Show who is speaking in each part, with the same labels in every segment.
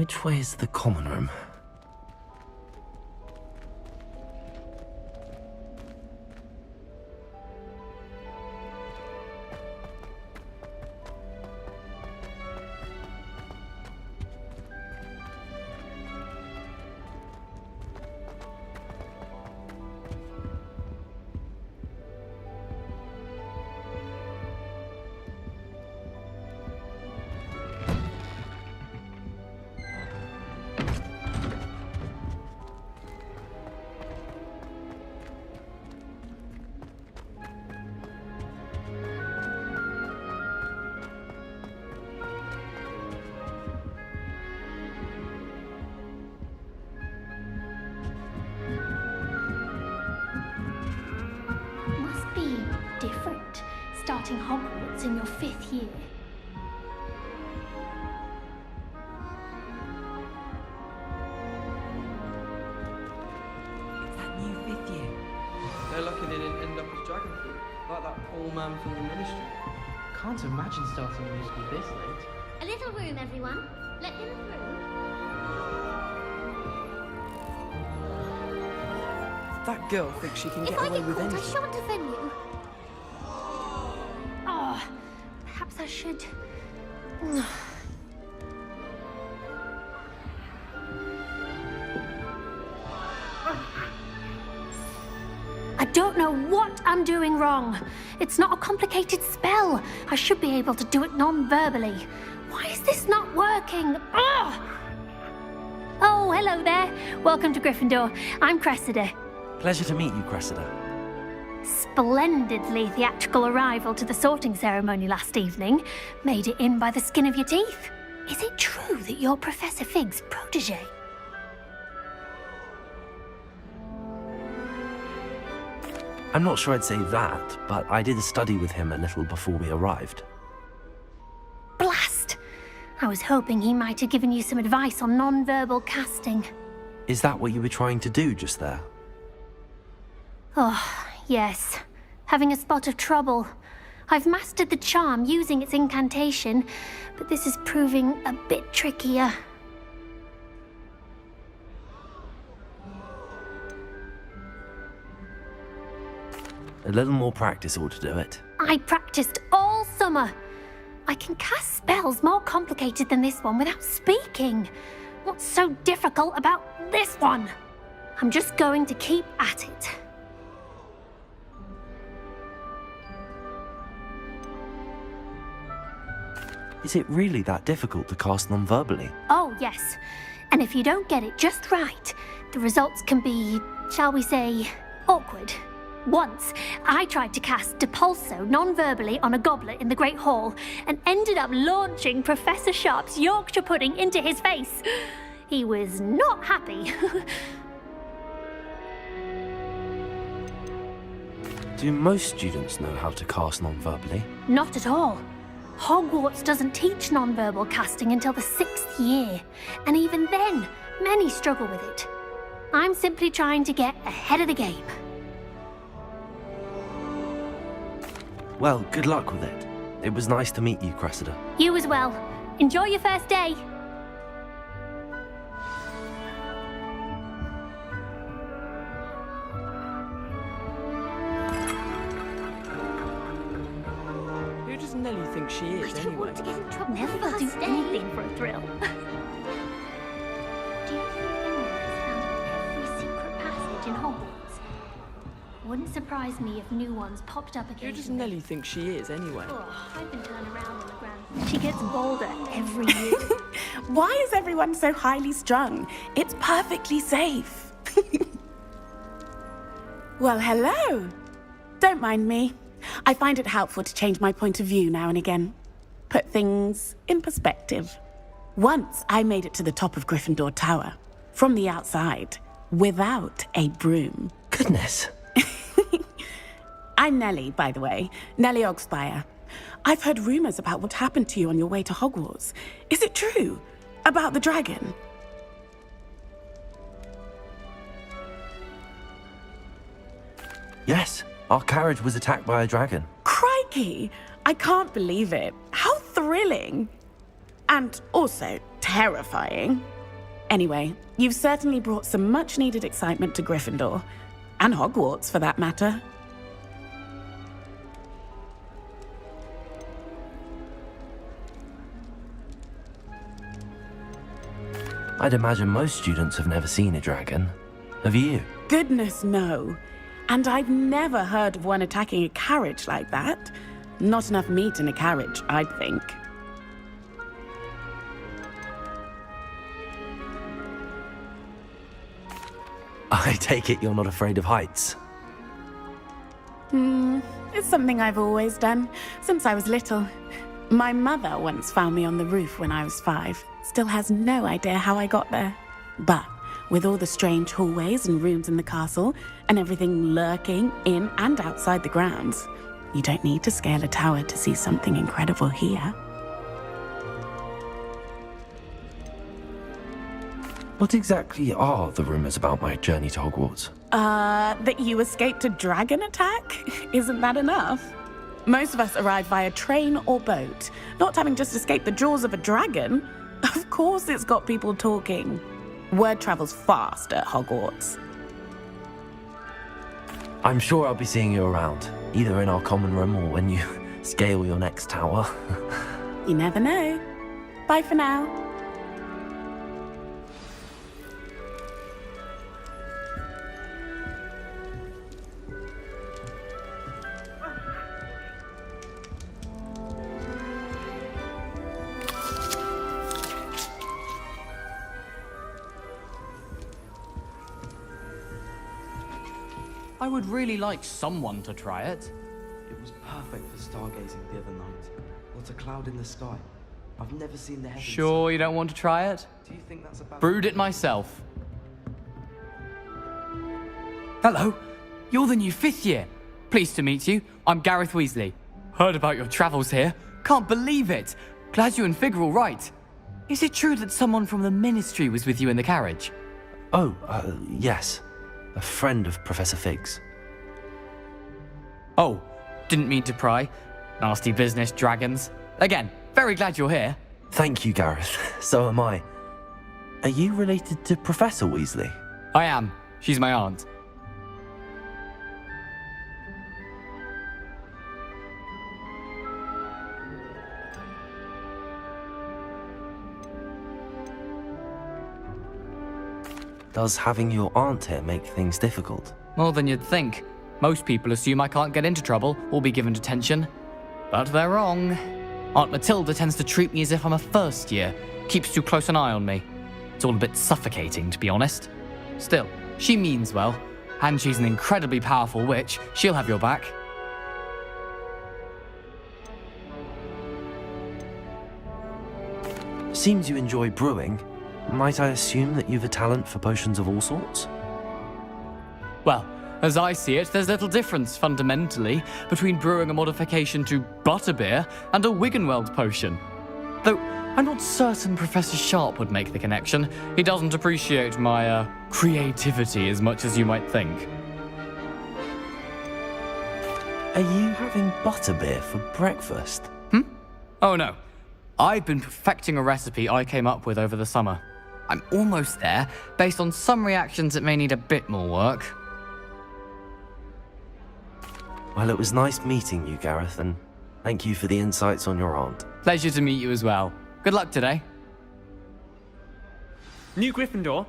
Speaker 1: Which way is the common room?
Speaker 2: Different, starting Hogwarts in your 5th year.
Speaker 3: It's that new 5th year.
Speaker 4: They're lucky they didn't end up as dragon fruit, like that poor man from the ministry.
Speaker 5: Can't imagine starting a musical this late.
Speaker 2: A little room, everyone. Let him through.
Speaker 4: That girl thinks she can
Speaker 2: If
Speaker 4: get
Speaker 2: I
Speaker 4: away
Speaker 2: get
Speaker 4: with
Speaker 2: caught, I
Speaker 4: anything.
Speaker 2: shan't offend you. Oh, perhaps I should. I don't know what I'm doing wrong. It's not a complicated spell. I should be able to do it non-verbally. Why is this not working? Ugh! Oh, hello there. Welcome to Gryffindor. I'm Cressida.
Speaker 1: Pleasure to meet you, Cressida.
Speaker 2: Splendidly theatrical arrival to the sorting ceremony last evening. Made it in by the skin of your teeth. Is it true that you're Professor Fig's protege?
Speaker 1: I'm not sure I'd say that, but I did study with him a little before we arrived.
Speaker 2: Blast! I was hoping he might have given you some advice on non-verbal casting.
Speaker 1: Is that what you were trying to do just there?
Speaker 2: Oh, yes. Having a spot of trouble. I've mastered the charm using its incantation, but this is proving a bit trickier.
Speaker 1: A little more practice ought to do it.
Speaker 2: I practiced all summer. I can cast spells more complicated than this one without speaking. What's so difficult about this one? I'm just going to keep at it.
Speaker 1: Is it really that difficult to cast non-verbally?
Speaker 2: Oh, yes. And if you don't get it just right, the results can be, shall we say, awkward. Once, I tried to cast Depulso non-verbally on a goblet in the Great Hall and ended up launching Professor Sharp's Yorkshire pudding into his face. He was not happy.
Speaker 1: Do most students know how to cast non-verbally?
Speaker 2: Not at all. Hogwarts doesn't teach non-verbal casting until the 6th year, and even then, many struggle with it. I'm simply trying to get ahead of the game.
Speaker 1: Well, good luck with it. It was nice to meet you, Cressida.
Speaker 2: You as well. Enjoy your first day.
Speaker 4: Who does Nelly think she is,
Speaker 2: I don't
Speaker 4: anyway?
Speaker 2: want to get in trouble. Never do anything for a thrill. Do you think anyone has found every secret passage in Hogwarts? Wouldn't surprise me if new ones popped up occasionally.
Speaker 4: Who does Nelly think she is, anyway?
Speaker 2: Oh, I've been turned around on the ground. She gets bolder every year.
Speaker 6: Why is everyone so highly strung? It's perfectly safe. Well, hello. Don't mind me. I find it helpful to change my point of view now and again. Put things in perspective. Once I made it to the top of Gryffindor Tower, from the outside, without a broom.
Speaker 1: Goodness.
Speaker 6: I'm Nellie, by the way. Nellie Ogspire. I've heard rumors about what happened to you on your way to Hogwarts. Is it true? About the dragon?
Speaker 1: Yes, our carriage was attacked by a dragon.
Speaker 6: Crikey! I can't believe it. How thrilling! And also terrifying. Anyway, you've certainly brought some much-needed excitement to Gryffindor. And Hogwarts, for that matter.
Speaker 1: I'd imagine most students have never seen a dragon. Have you?
Speaker 6: Goodness, no. And I've never heard of one attacking a carriage like that. Not enough meat in a carriage, I'd think.
Speaker 1: I take it you're not afraid of heights.
Speaker 6: It's something I've always done, since I was little. My mother once found me on the roof when I was 5. Still has no idea how I got there. But with all the strange hallways and rooms in the castle, and everything lurking in and outside the grounds, you don't need to scale a tower to see something incredible here.
Speaker 1: What exactly are the rumours about my journey to Hogwarts?
Speaker 6: That you escaped a dragon attack? Isn't that enough? Most of us arrive via train or boat, not having just escaped the jaws of a dragon. Of course it's got people talking. Word travels fast at Hogwarts.
Speaker 1: I'm sure I'll be seeing you around, either in our common room or when you scale your next tower.
Speaker 6: You never know. Bye for now.
Speaker 3: I would really like someone to try it.
Speaker 7: It was perfect for stargazing the other night. Not a cloud in the sky. I've never seen the heavens.
Speaker 3: Sure you don't want to try it?
Speaker 7: Do you think that's about...
Speaker 3: Brewed it myself. Hello, you're the new 5th year. Pleased to meet you. I'm Gareth Weasley. Heard about your travels here. Can't believe it. Glad you and Fig are all right. Is it true that someone from the Ministry was with you in the carriage?
Speaker 1: Oh, yes. A friend of Professor Fig's.
Speaker 3: Oh, didn't mean to pry. Nasty business, dragons. Again, very glad you're here.
Speaker 1: Thank you, Gareth. So am I. Are you related to Professor Weasley?
Speaker 3: I am. She's my aunt.
Speaker 1: Does having your aunt here make things difficult?
Speaker 3: More than you'd think. Most people assume I can't get into trouble or be given detention. But they're wrong. Aunt Matilda tends to treat me as if I'm a first year. Keeps too close an eye on me. It's all a bit suffocating, to be honest. Still, she means well. And she's an incredibly powerful witch. She'll have your back.
Speaker 1: Seems you enjoy brewing. Might I assume that you've a talent for potions of all sorts?
Speaker 3: Well, as I see it, there's little difference, fundamentally, between brewing a modification to butterbeer and a Wiggenweld potion. Though, I'm not certain Professor Sharp would make the connection. He doesn't appreciate my, creativity as much as you might think.
Speaker 1: Are you having butterbeer for breakfast?
Speaker 3: Oh no. I've been perfecting a recipe I came up with over the summer. I'm almost there, based on some reactions that may need a bit more work.
Speaker 1: Well, it was nice meeting you, Gareth, and thank you for the insights on your aunt.
Speaker 3: Pleasure to meet you as well. Good luck today.
Speaker 8: New Gryffindor.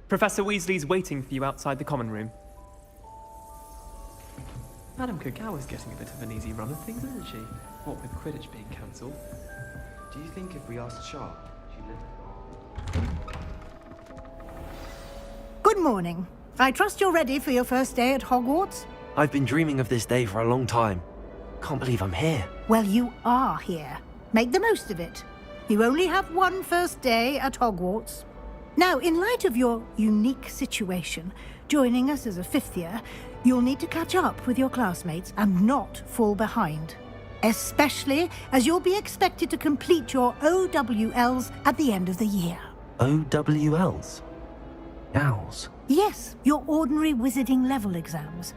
Speaker 8: Professor Weasley's waiting for you outside the common room. Madam Kogawa's getting a bit of an easy run of things, isn't she? What with Quidditch being cancelled.
Speaker 7: Do you think if we asked Sharp, she'd let it?
Speaker 9: Good morning. I trust you're ready for your first day at Hogwarts?
Speaker 1: I've been dreaming of this day for a long time. Can't believe I'm here.
Speaker 9: Well, you are here. Make the most of it. You only have one first day at Hogwarts. Now, in light of your unique situation, joining us as a 5th year, you'll need to catch up with your classmates and not fall behind. Especially as you'll be expected to complete your OWLs at the end of the year.
Speaker 1: OWLs? Owls?
Speaker 9: Yes, your ordinary wizarding level exams.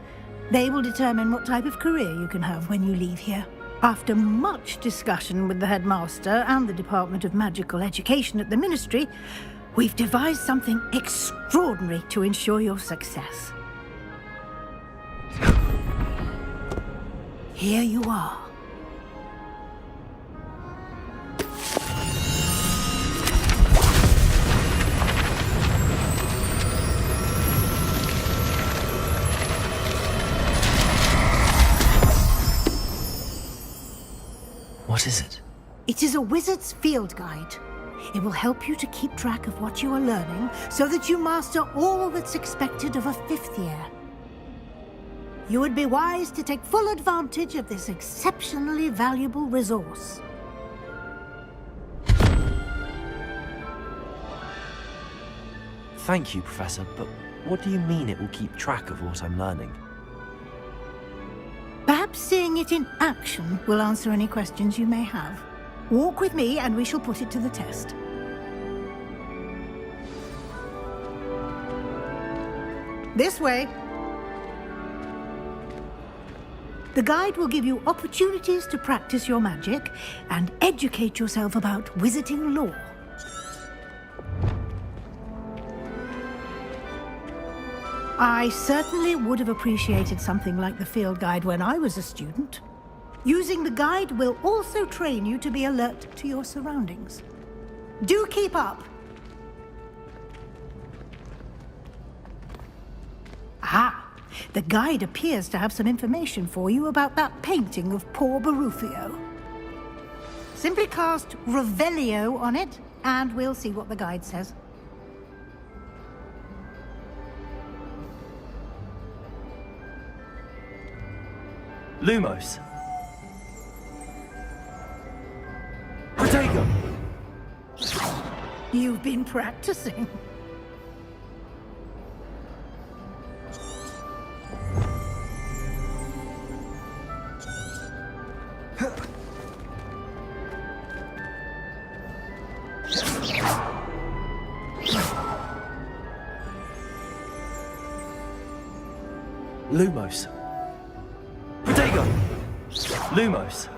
Speaker 9: They will determine what type of career you can have when you leave here. After much discussion with the headmaster and the Department of Magical Education at the Ministry, We've devised something extraordinary to ensure your success. Here you are.
Speaker 1: What is it?
Speaker 9: It is a wizard's field guide. It will help you to keep track of what you are learning so that you master all that's expected of a 5th year. You would be wise to take full advantage of this exceptionally valuable resource.
Speaker 1: Thank you, Professor, but what do you mean it will keep track of what I'm learning?
Speaker 9: Perhaps seeing it in action will answer any questions you may have. Walk with me and we shall put it to the test. This way. The guide will give you opportunities to practice your magic and educate yourself about wizarding lore. I certainly would have appreciated something like the field guide when I was a student. Using the guide will also train you to be alert to your surroundings. Do keep up! Ah, the guide appears to have some information for you about that painting of poor Barufio. Simply cast Revelio on it, and we'll see what the guide says.
Speaker 1: Lumos! Protego!
Speaker 9: You've been practicing.
Speaker 1: Lumos! Protego! Lumos!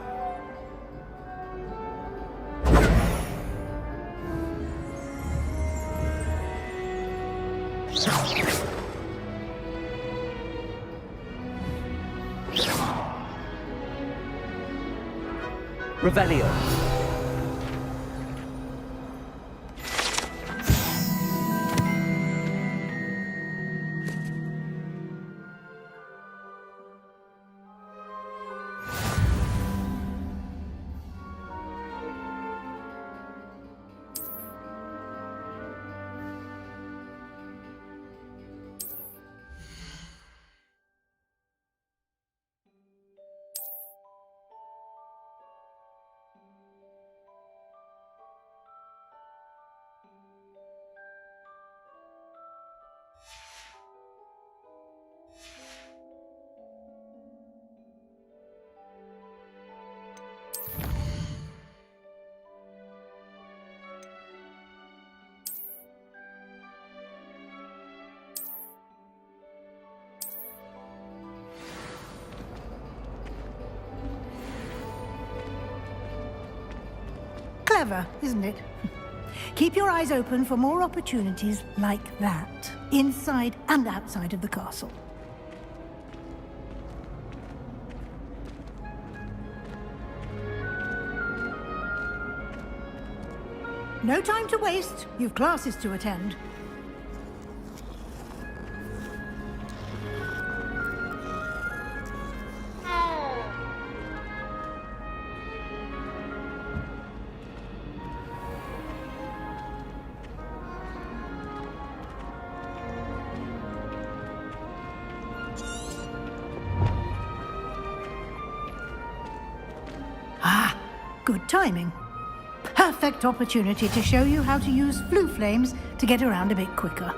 Speaker 1: Revelio!
Speaker 9: Clever, isn't it? Keep your eyes open for more opportunities like that, inside and outside of the castle. No time to waste. You've classes to attend. Ah, good timing. Perfect opportunity to show you how to use flue flames to get around a bit quicker.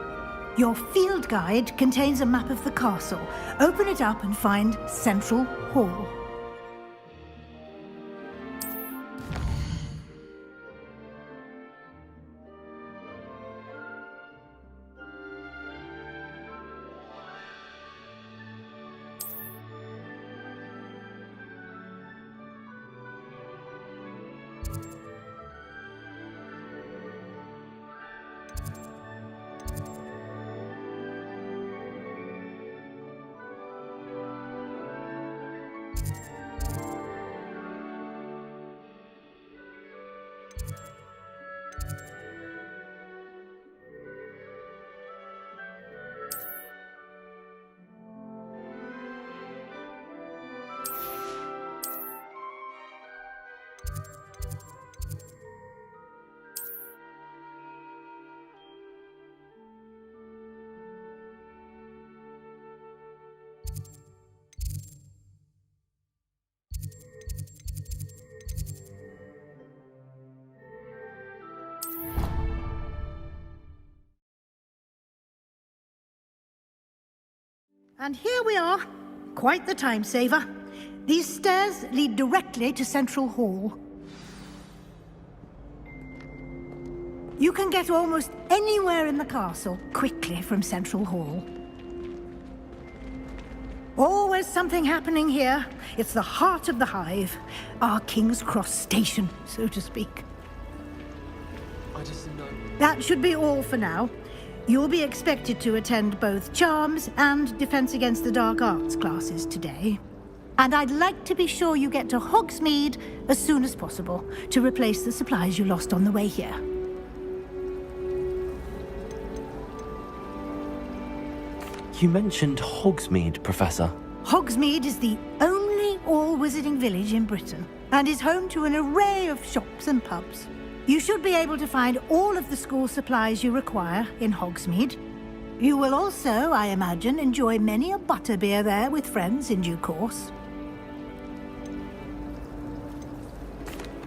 Speaker 9: Your field guide contains a map of the castle. Open it up and find Central Hall. And here we are. Quite the time saver. These stairs lead directly to Central Hall. You can get almost anywhere in the castle quickly from Central Hall. Always something happening here. It's the heart of the hive. Our King's Cross station, so to speak.
Speaker 4: I just know.
Speaker 9: That should be all for now. You'll be expected to attend both Charms and Defense Against the Dark Arts classes today. And I'd like to be sure you get to Hogsmeade as soon as possible to replace the supplies you lost on the way here.
Speaker 1: You mentioned Hogsmeade, Professor.
Speaker 9: Hogsmeade is the only all-wizarding village in Britain and is home to an array of shops and pubs. You should be able to find all of the school supplies you require in Hogsmeade. You will also, I imagine, enjoy many a butterbeer there with friends in due course.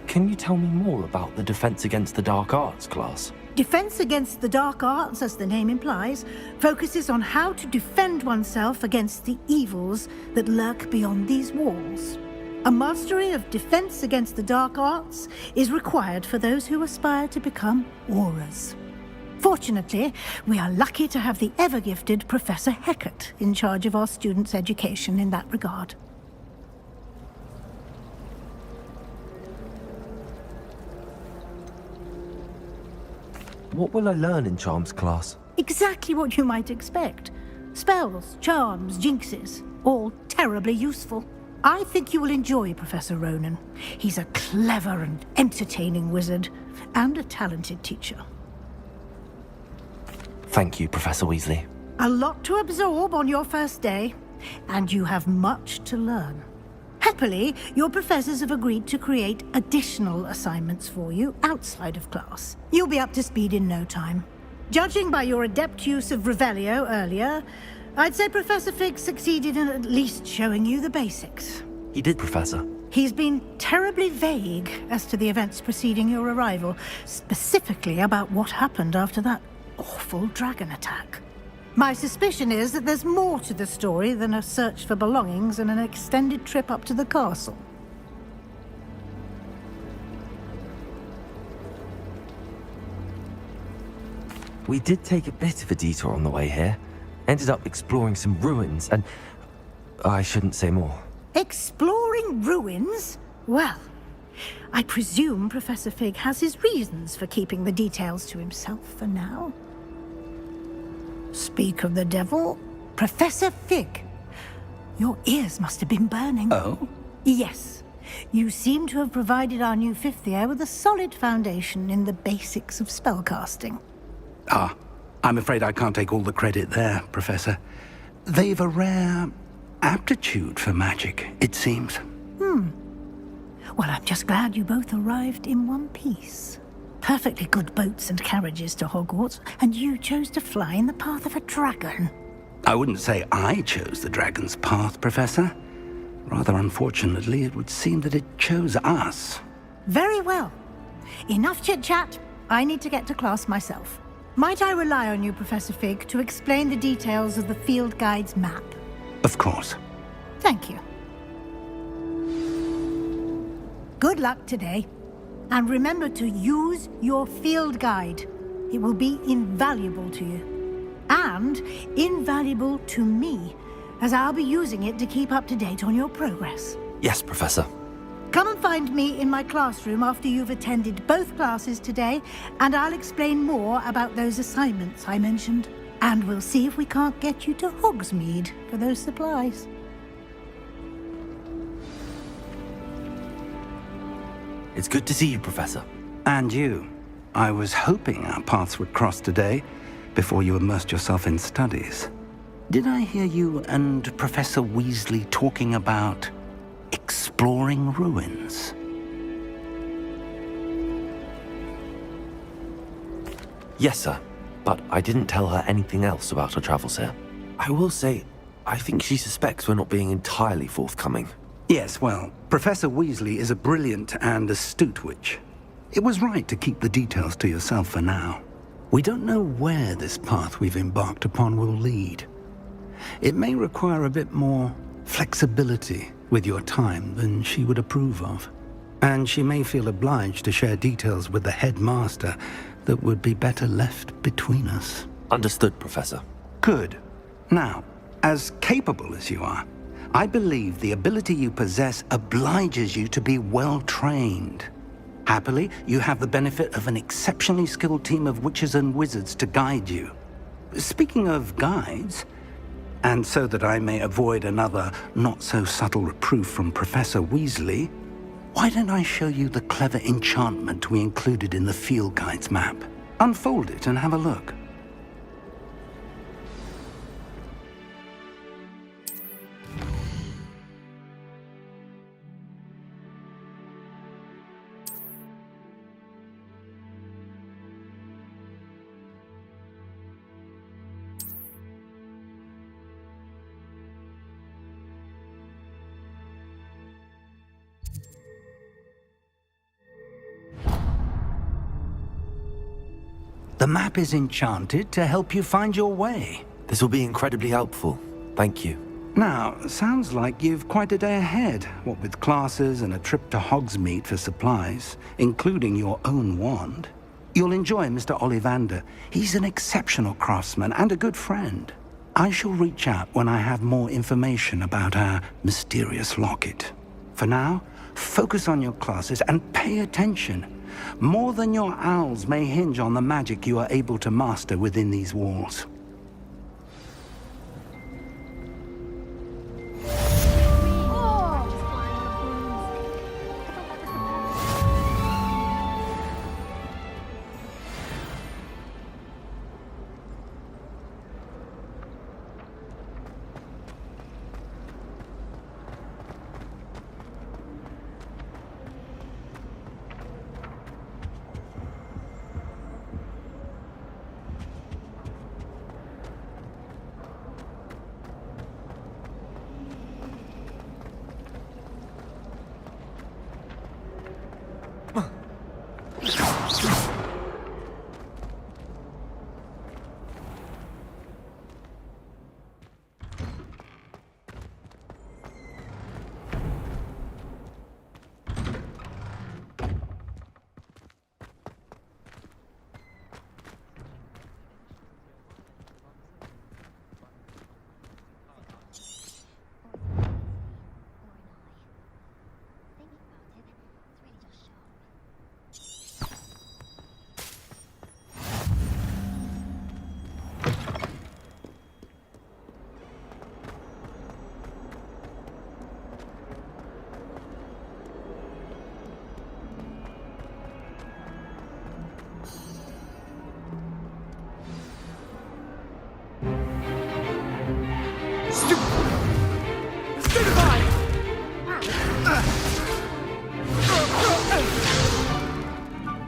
Speaker 1: Can you tell me more about the Defense Against the Dark Arts class?
Speaker 9: Defense Against the Dark Arts, as the name implies, focuses on how to defend oneself against the evils that lurk beyond these walls. A mastery of Defense Against the Dark Arts is required for those who aspire to become Aurors. Fortunately, we are lucky to have the ever-gifted Professor Hecat in charge of our students' education in that regard.
Speaker 1: What will I learn in Charms class?
Speaker 9: Exactly what you might expect. Spells, charms, jinxes, all terribly useful. I think you will enjoy Professor Ronan. He's a clever and entertaining wizard, and a talented teacher.
Speaker 1: Thank you, Professor Weasley.
Speaker 9: A lot to absorb on your first day, and you have much to learn. Happily, your professors have agreed to create additional assignments for you outside of class. You'll be up to speed in no time. Judging by your adept use of Revelio earlier, I'd say Professor Fig succeeded in at least showing you the basics.
Speaker 1: He did, Professor.
Speaker 9: He's been terribly vague as to the events preceding your arrival, specifically about what happened after that awful dragon attack. My suspicion is that there's more to the story than a search for belongings and an extended trip up to the castle.
Speaker 1: We did take a bit of a detour on the way here. Ended up exploring some ruins and... I shouldn't say more.
Speaker 9: Exploring ruins? Well, I presume Professor Fig has his reasons for keeping the details to himself for now. Speak of the devil, Professor Fig. Your ears must have been burning.
Speaker 10: Oh?
Speaker 9: Yes. You seem to have provided our new fifth year with a solid foundation in the basics of spellcasting.
Speaker 10: Ah, I'm afraid I can't take all the credit there, Professor. They've a rare aptitude for magic, it seems.
Speaker 9: Well, I'm just glad you both arrived in one piece. Perfectly good boats and carriages to Hogwarts, and you chose to fly in the path of a dragon.
Speaker 10: I wouldn't say I chose the dragon's path, Professor. Rather unfortunately, it would seem that it chose us.
Speaker 9: Very well. Enough chit-chat. I need to get to class myself. Might I rely on you, Professor Fig, to explain the details of the field guide's map?
Speaker 10: Of course.
Speaker 9: Thank you. Good luck today. And remember to use your field guide. It will be invaluable to you. And invaluable to me, as I'll be using it to keep up to date on your progress.
Speaker 1: Yes, Professor.
Speaker 9: Come and find me in my classroom after you've attended both classes today, and I'll explain more about those assignments I mentioned. And we'll see if we can't get you to Hogsmeade for those supplies.
Speaker 1: It's good to see you, Professor.
Speaker 10: And you. I was hoping our paths would cross today, before you immersed yourself in studies. Did I hear you and Professor Weasley talking about exploring ruins?
Speaker 1: Yes, sir. But I didn't tell her anything else about her travels here. I will say, I think she suspects we're not being entirely forthcoming.
Speaker 10: Yes, well, Professor Weasley is a brilliant and astute witch. It was right to keep the details to yourself for now. We don't know where this path we've embarked upon will lead. it may require a bit more flexibility with your time than she would approve of. And she may feel obliged to share details with the headmaster that would be better left between us.
Speaker 1: Understood, Professor.
Speaker 10: Good. Now, as capable as you are, I believe the ability you possess obliges you to be well trained. Happily, you have the benefit of an exceptionally skilled team of witches and wizards to guide you. Speaking of guides, and so that I may avoid another not-so-subtle reproof from Professor Weasley, why don't I show you the clever enchantment we included in the field guide's map? Unfold it and have a look. The map is enchanted to help you find your way.
Speaker 1: This will be incredibly helpful. Thank you.
Speaker 10: Now, sounds like you've quite a day ahead, what with classes and a trip to Hogsmeade for supplies, including your own wand. You'll enjoy Mr. Ollivander. He's an exceptional craftsman and a good friend. I shall reach out when I have more information about our mysterious locket. For now, focus on your classes and pay attention. More than your owls may hinge on the magic you are able to master within these walls.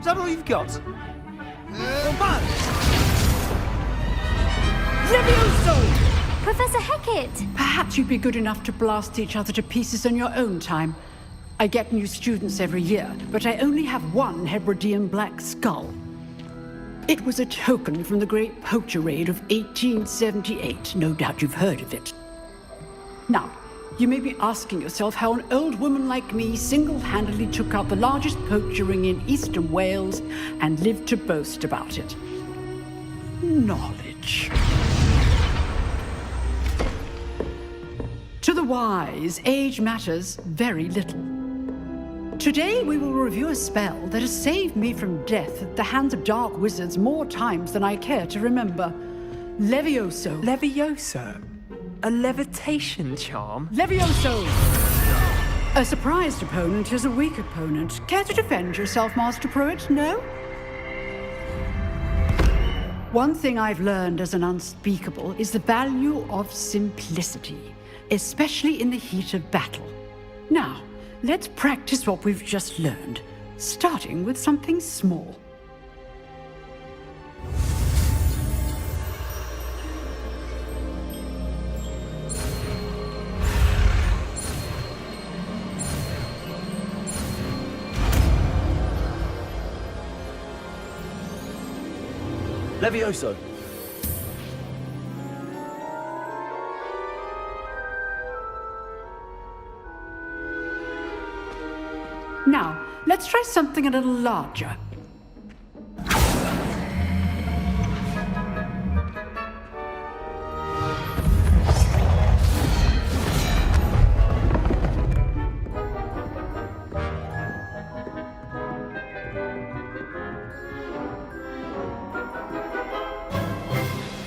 Speaker 8: Is that all you've got?
Speaker 11: Levioso!
Speaker 2: Professor Hecat!
Speaker 11: Perhaps you'd be good enough to blast each other to pieces on your own time. I get new students every year, but I only have one Hebridean black skull. It was a token from the Great Poacher Raid of 1878. No doubt you've heard of it. Now, you may be asking yourself how an old woman like me single-handedly took out the largest poacher ring in eastern Wales and lived to boast about it. Knowledge. To the wise, age matters very little. Today we will review a spell that has saved me from death at the hands of dark wizards more times than I care to remember. Levioso.
Speaker 8: Levioso? A levitation charm?
Speaker 11: Levioso! A surprised opponent is a weak opponent. Care to defend yourself, Master Pruitt? No? One thing I've learned as an unspeakable is the value of simplicity, especially in the heat of battle. Now, let's practice what we've just learned, starting with something small.
Speaker 1: Levioso!
Speaker 11: Now, let's try something a little larger.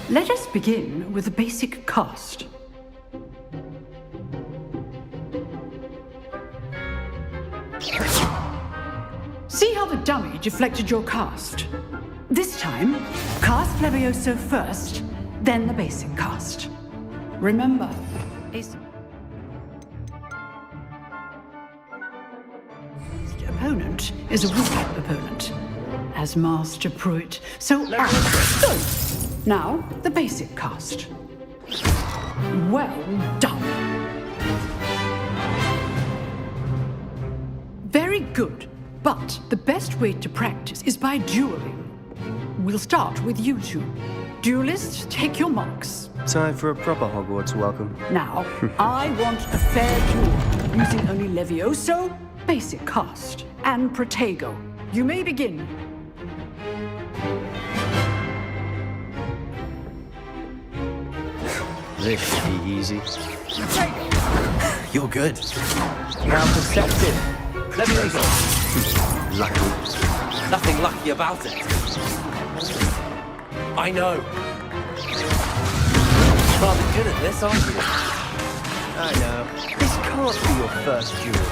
Speaker 11: Let us begin with the basic cast. See how the dummy deflected your cast? This time, cast Levioso first, then the basic cast. Remember, opponent is a weak opponent, as Master Pruitt. So, now the basic cast. Well done. Very good, but the best way to practice is by dueling. We'll start with you two. Duelists, take your marks.
Speaker 12: Time for a proper Hogwarts welcome.
Speaker 11: Now, I want a fair duel, using only Levioso, basic cast, and Protego. You may begin.
Speaker 12: This should be easy.
Speaker 1: You're good.
Speaker 12: Now perceptive.
Speaker 1: Levioso.
Speaker 12: Lucky.
Speaker 1: Nothing lucky about it. I know. Rather good at this, aren't you?
Speaker 12: I know. This can't be your first duel.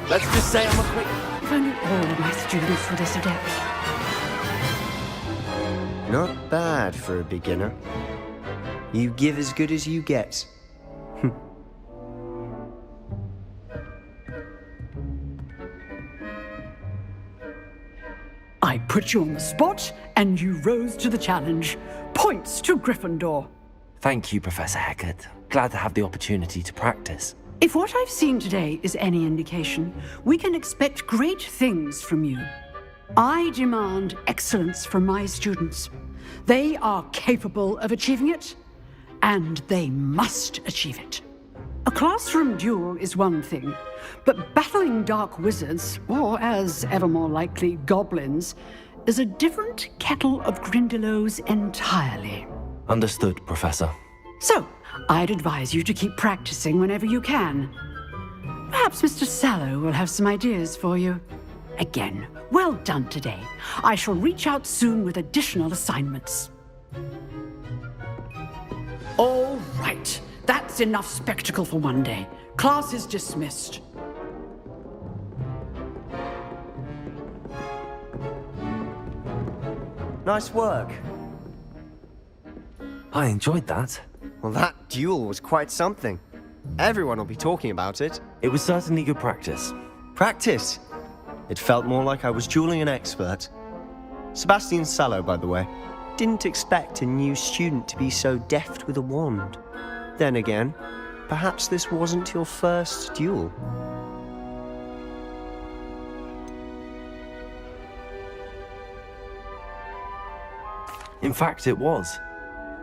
Speaker 1: Let's just say I'm a quick...
Speaker 11: If only all my students were this adept.
Speaker 12: Not bad for a beginner. You give as good as you get.
Speaker 11: I put you on the spot, and you rose to the challenge. Points to Gryffindor.
Speaker 1: Thank you, Professor Hecat. Glad to have the opportunity to practice.
Speaker 11: If what I've seen today is any indication, we can expect great things from you. I demand excellence from my students. They are capable of achieving it, and they must achieve it. A classroom duel is one thing, but battling dark wizards, or as ever more likely, goblins, is a different kettle of Grindylows entirely.
Speaker 1: Understood, Professor.
Speaker 11: So, I'd advise you to keep practicing whenever you can. Perhaps Mr. Sallow will have some ideas for you. Again, well done today. I shall reach out soon with additional assignments. All right. That's enough spectacle for one day. Class is dismissed.
Speaker 12: Nice work.
Speaker 1: I enjoyed that.
Speaker 12: Well, that duel was quite something. Everyone will be talking about it.
Speaker 1: It was certainly good practice.
Speaker 12: Practice? It felt more like I was dueling an expert. Sebastian Sallow, by the way. Didn't expect a new student to be so deft with a wand. Then again, perhaps this wasn't your first duel.
Speaker 1: In fact, it was.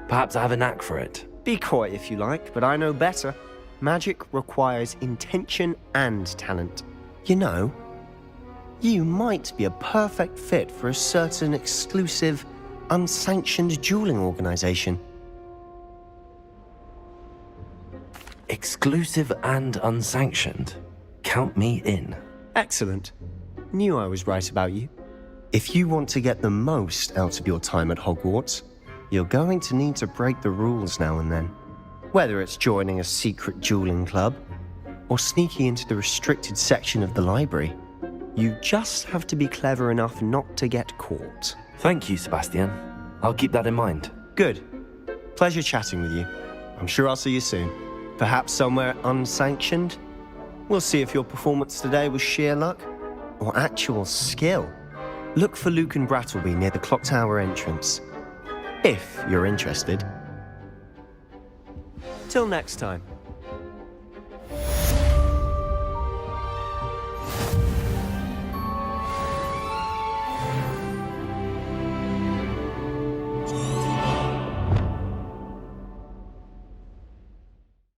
Speaker 1: Perhaps I have a knack for it.
Speaker 12: Be coy if you like, but I know better. Magic requires intention and talent. You know, you might be a perfect fit for a certain exclusive, unsanctioned dueling organization.
Speaker 1: Exclusive and unsanctioned. Count me in.
Speaker 12: Excellent. Knew I was right about you. If you want to get the most out of your time at Hogwarts, you're going to need to break the rules now and then. Whether it's joining a secret dueling club, or sneaking into the restricted section of the library, you just have to be clever enough not to get caught.
Speaker 1: Thank you, Sebastian. I'll keep that in mind.
Speaker 12: Good. Pleasure chatting with you. I'm sure I'll see you soon. Perhaps somewhere unsanctioned? We'll see if your performance today was sheer luck or actual skill. Look for Luke and Brattleby near the clock tower entrance. If you're interested. Till next time.